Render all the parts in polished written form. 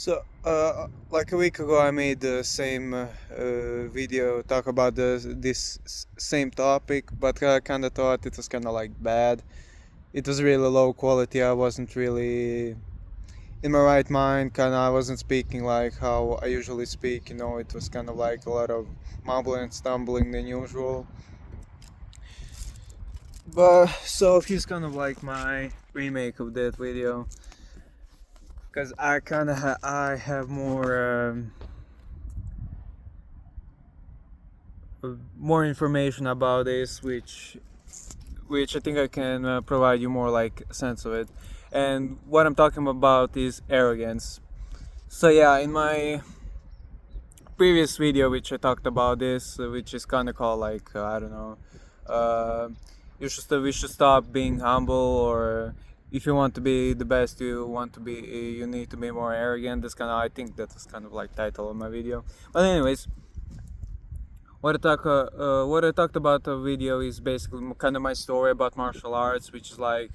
Like a week ago, I made the same video talk about same topic, but I kind of thought it was kind of like bad. It was really low quality. I wasn't really in my right mind. Kind of, I wasn't speaking like how I usually speak. It was kind of like a lot of mumbling and stumbling than usual. But so here's kind of like my remake of that video, because I kind of I have more information about this, which I think I can provide you more like a sense of it. And what I'm talking about is arrogance. So yeah, in my previous video, which I talked about this, which is kind of called like I don't know, uh, we should stop being humble, or if you want to be the best, you need to be more arrogant. This kind of, I think that was kind of like title of my video. But anyways, what I talked about the video is basically kind of my story about martial arts, which is like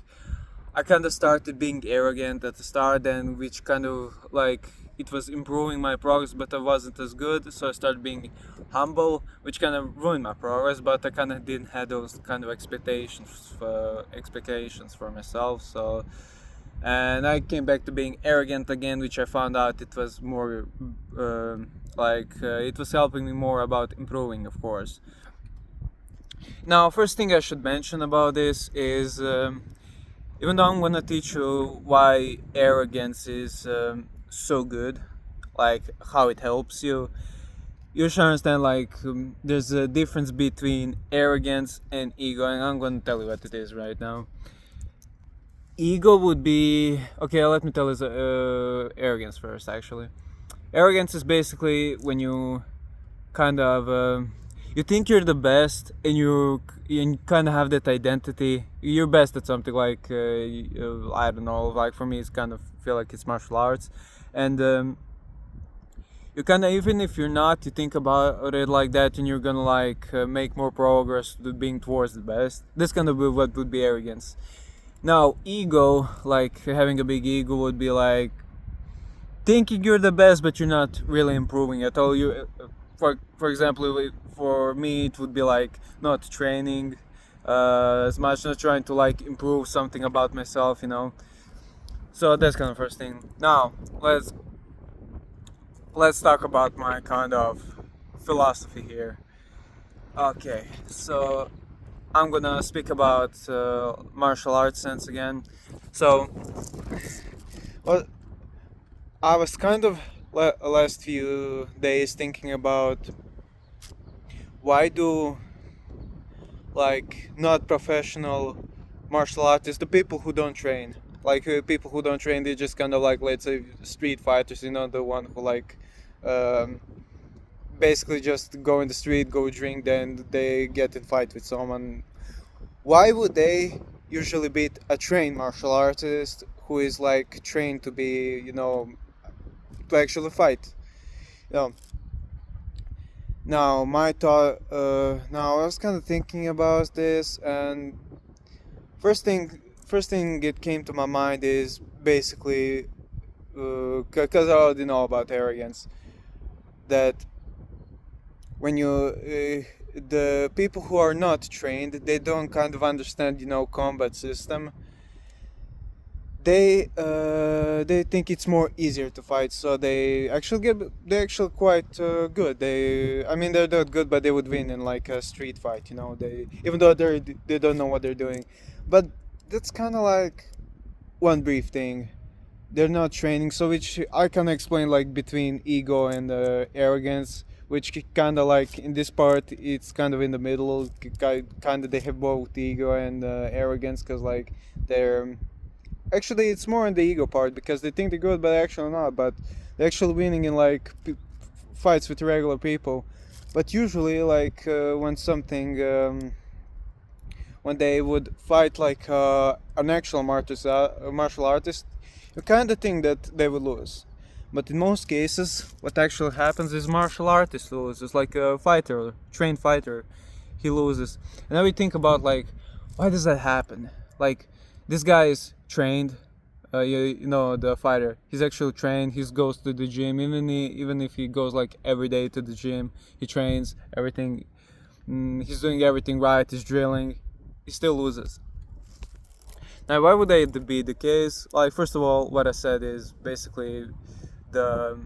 I kind of started being arrogant at the start, and which kind of like it was improving my progress, but I wasn't as good, so I started being humble, which kind of ruined my progress. But I kind of didn't have those kind of expectations for myself, so. And I came back to being arrogant again, which I found out it was more it was helping me more about improving, of course. Now, first thing I should mention about this is even though I'm gonna teach you why arrogance is so good, like how it helps you, you should understand there's a difference between arrogance and ego, and I'm gonna tell you what it is right now. Ego would be okay. Let me tell you arrogance first. Actually, arrogance is basically when you kind of you think you're the best, and you kind of have that identity. You're best at something, like I don't know. Like for me, it's kind of feel like it's martial arts, and you kind of, even if you're not, you think about it like that, and you're gonna make more progress to being towards the best. This kind of what would be arrogance. Now, ego, like having a big ego, would be like thinking you're the best, but you're not really improving at all. For example, for me, it would be like not training as much, not trying to like improve something about myself. So that's kind of first thing. Now, let's talk about my kind of philosophy here. Okay, so I'm gonna speak about martial arts sense again. So, well, I was kind of last few days thinking about why do not professional martial artists, the people who don't train, people who don't train, they just kind of like, let's say, street fighters, the one who um, basically just go in the street, go drink, then they get in fight with someone. Why would they usually beat a trained martial artist who is like trained to be, to actually fight? You know. Now my thought. Now I was kind of thinking about this, and first thing it came to my mind is basically because I already know about arrogance, that when the people who are not trained, they don't kind of understand combat system. They think it's more easier to fight, so they actually quite good. They're not good, but they would win in like a street fight. They, even though they don't know what they're doing. But that's kind of like one brief thing. They're not training, so which I can explain like between ego and arrogance, which kind of like in this part it's kind of in the middle. Kind of they have both ego and arrogance, because like they're actually, it's more in the ego part, because they think they're good but actually not, but they're actually winning in like fights with regular people. But usually when they would fight like an actual martial artist, you kind of think that they would lose. But in most cases, what actually happens is martial artist loses, like a trained fighter, he loses. And then we think about like, why does that happen? Like, this guy is trained, you know, the fighter. He's actually trained. He goes to the gym. Even if he goes like every day to the gym, he trains everything. He's doing everything right. He's drilling. He still loses. Now, why would that be the case? Like, first of all, what I said is basically the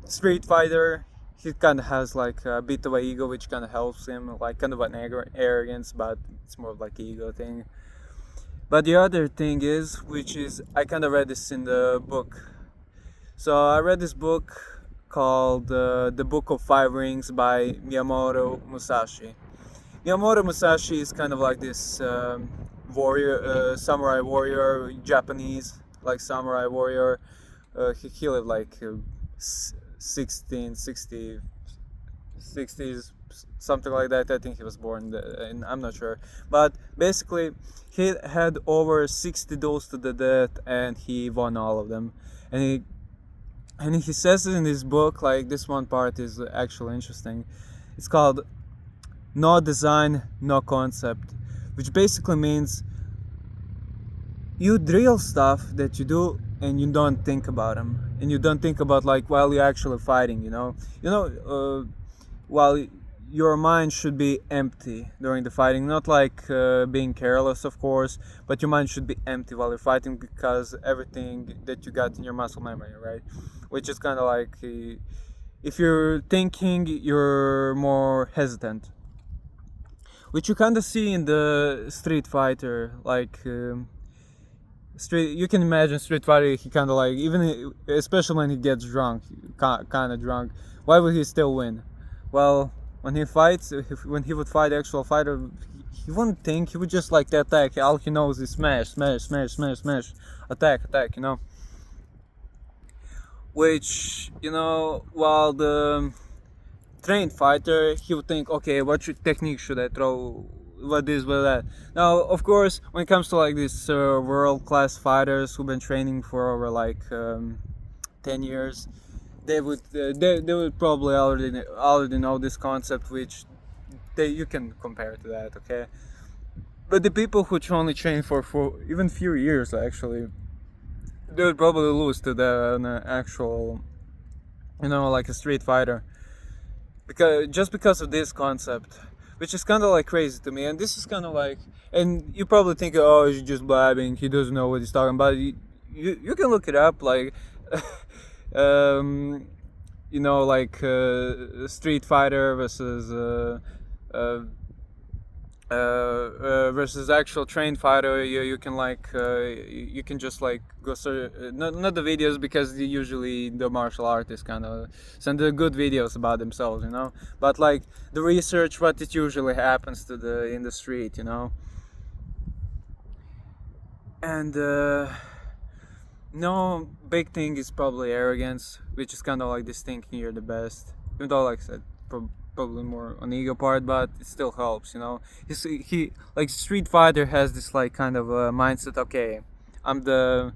street fighter. He kind of has like a bit of an ego, which kind of helps him, like kind of an arrogance, but it's more of like ego thing. But the other thing is, which is, I kind of read this in the book. So I read this book called The Book of Five Rings by Miyamoto Musashi. Miyamoto Musashi is kind of like this warrior, samurai warrior, Japanese like samurai warrior. He lived like 1660 60s, something like that. I think he was born in, I'm not sure, but basically he had over 60 duels to the death and he won all of them. And he says in his book, like, this one part is actually interesting. It's called No Design, No Concept, which basically means you drill stuff that you do and you don't think about them, and you don't think about, like, while you're actually fighting, while your mind should be empty during the fighting, not like being careless, of course, but your mind should be empty while you're fighting, because everything that you got in your muscle memory, right? Which is kind of like, if you're thinking, you're more hesitant, which you kind of see in the Street Fighter. Like, you can imagine Street Fighter, he kind of like, even especially when he gets drunk, kind of drunk, why would he still win? Well, when he fights, when he would fight actual fighter, he wouldn't think. He would just like the attack. All he knows is smash, smash, smash, smash, smash, attack, attack. Which, while the trained fighter, he would think, okay, what technique should I throw? What this, what that. Now, of course, when it comes to like these world-class fighters who've been training for over like 10 years, they would probably already know this concept, which you can compare to that, okay? But the people who only train for even few years, actually, they would probably lose to the actual, like a street fighter, because of this concept, which is kind of like crazy to me. And this is kind of like, and you probably think, oh, he's just blabbing, he doesn't know what he's talking about. You can look it up, like like Street Fighter versus actual trained fighter. You can like you can just like go search, not the videos, because usually the martial artists kind of send the good videos about themselves, but like the research, what it usually happens to in the street, and no, big thing is probably arrogance, which is kind of like this thinking you're the best. Even though, like I said, probably more on ego part, but it still helps, He like Street Fighter has this like kind of mindset. Okay, I'm the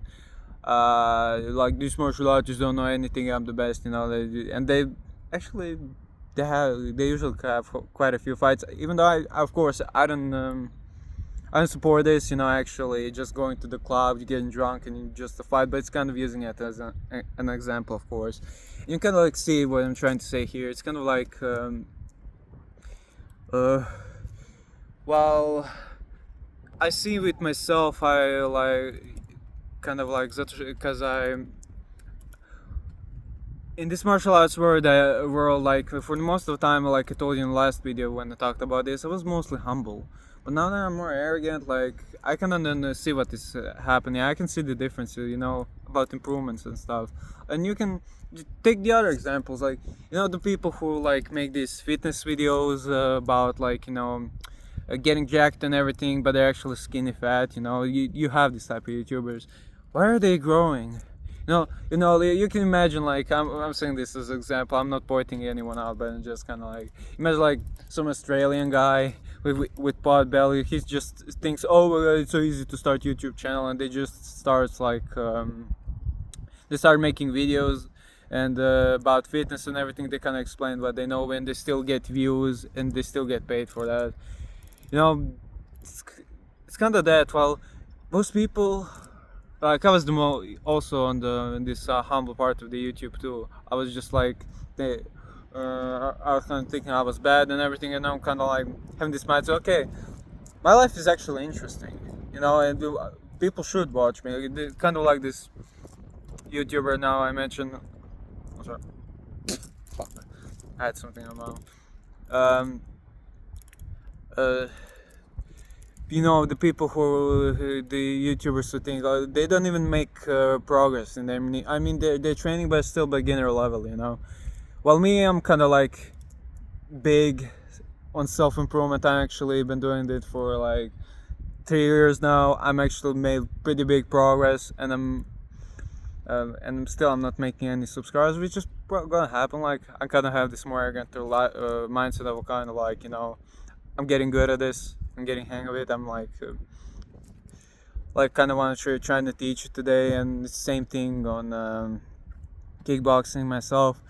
like these martial artists don't know anything. I'm the best, and they actually they usually have quite a few fights. Even though of course, I don't support this, actually just going to the club, you getting drunk and just a fight, but it's kind of using it as an example, of course. You can kind of like see what I'm trying to say here. It's kind of like, well, I see with myself, I like, kind of like, because in this martial arts world, like, for most of the time, like I told you in the last video when I talked about this, I was mostly humble. But now that I'm more arrogant, like, I can see what is happening. I can see the difference, about improvements and stuff. And you can take the other examples, like, the people who like make these fitness videos about like, getting jacked and everything, but they're actually skinny fat. You have this type of YouTubers. Where are they growing? You can imagine, like, I'm saying this as an example. I'm not pointing anyone out, but I'm just kind of like, imagine like some Australian guy with pot belly. He just thinks, oh, well, it's so easy to start YouTube channel, and they just start like they start making videos and about fitness and everything. They kind of explain what they know, and they still get views and they still get paid for that. It's kind of that. Well, most people like I was also on this humble part of the YouTube too. I was just like the I was kind of thinking I was bad and everything, and now I'm kind of like having this mindset. Okay, my life is actually interesting, and people should watch me. Kind of like this YouTuber now I mentioned. Oh, sorry. Fuck. I had something in my mouth. Um, uh, the people who the YouTubers who think they don't even make progress in their. I mean, they're training, but still beginner level. While me, I'm kind of like big on self improvement. I actually been doing it for like 3 years now. I'm actually made pretty big progress, and I'm still I'm not making any subscribers, which is gonna happen. Like I kind of have this more arrogant mindset of kind of like I'm getting good at this. I'm getting hang of it. I'm like kind of want to trying to teach you today, and it's the same thing on kickboxing myself.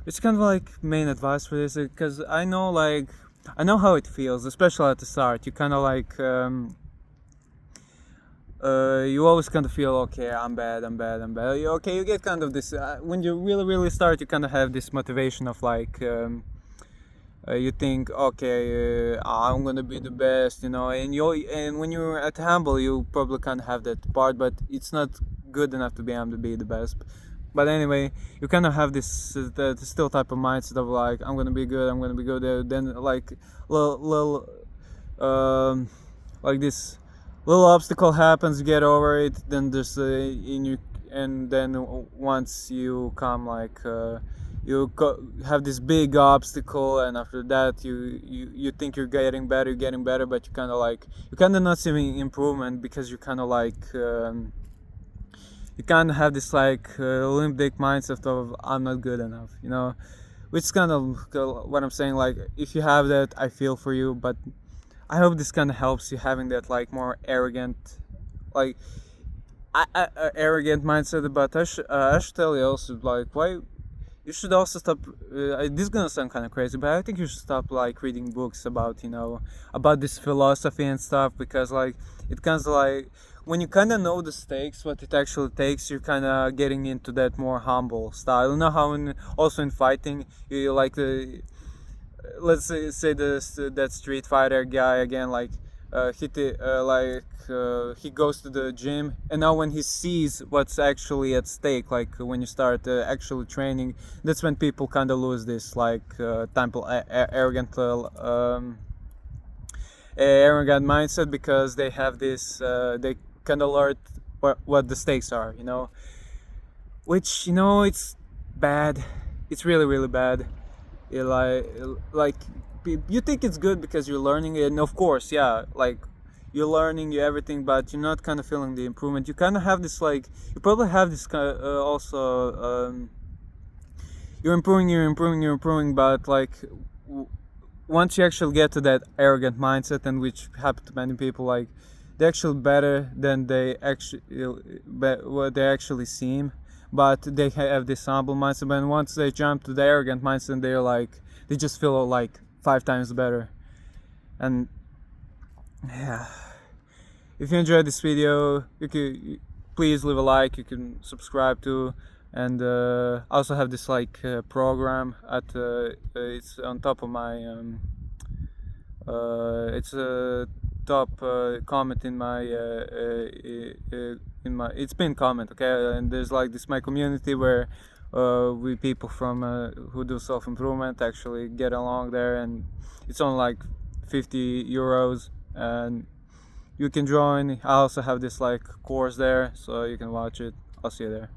It's kind of like main advice for this because I know how it feels, especially at the start. You kind of like you always kind of feel okay. I'm bad. Okay, you get kind of this when you really start. You kind of have this motivation of like. You think, okay, I'm gonna be the best, and when you're at humble, you probably can't have that part, but it's not good enough to be the best. But anyway, you kind of have this still type of mindset of like I'm gonna be good, then like little like this little obstacle happens, you get over it, then there's in you, and then once you come like. Have this big obstacle, and after that you think you're getting better, but you kind of not seeing improvement because you kind of like you kind of have this like Olympic mindset of I'm not good enough, which is kind of what I'm saying. Like if you have that, I feel for you, but I hope this kind of helps you having that like more arrogant like arrogant mindset. But I should tell you also like why you should also stop. This is gonna sound kind of crazy, but I think you should stop like reading books about about this philosophy and stuff, because like it kind of like when you kind of know the stakes, what it actually takes, you're kind of getting into that more humble style. You know how also in fighting, you like the let's say that Street Fighter guy again, like he goes to the gym, and now when he sees what's actually at stake, like when you start actually training, that's when people kind of lose this like arrogant mindset, because they have this they kind of learn what the stakes are, which it's bad. It's really bad. You like you think it's good because you're learning it, and of course, yeah, like you're learning, you everything, but you're not kind of feeling the improvement. You kind of have this like you probably have this kind also you're improving, but like once you actually get to that arrogant mindset, and which happen to many people, like they're actually better than what they actually seem, but they have this humble mindset. And once they jump to the arrogant mindset, they just feel like 5 times better. And yeah, if you enjoyed this video, please leave a like. You can subscribe to, and I also have this like program at it's on top of my it's a top comment in my it's pinned comment, okay, and there's like this my community where we people from who do self-improvement actually get along there, and it's on like 50 euros, and you can join. I also have this like course there, so you can watch it. I'll see you there.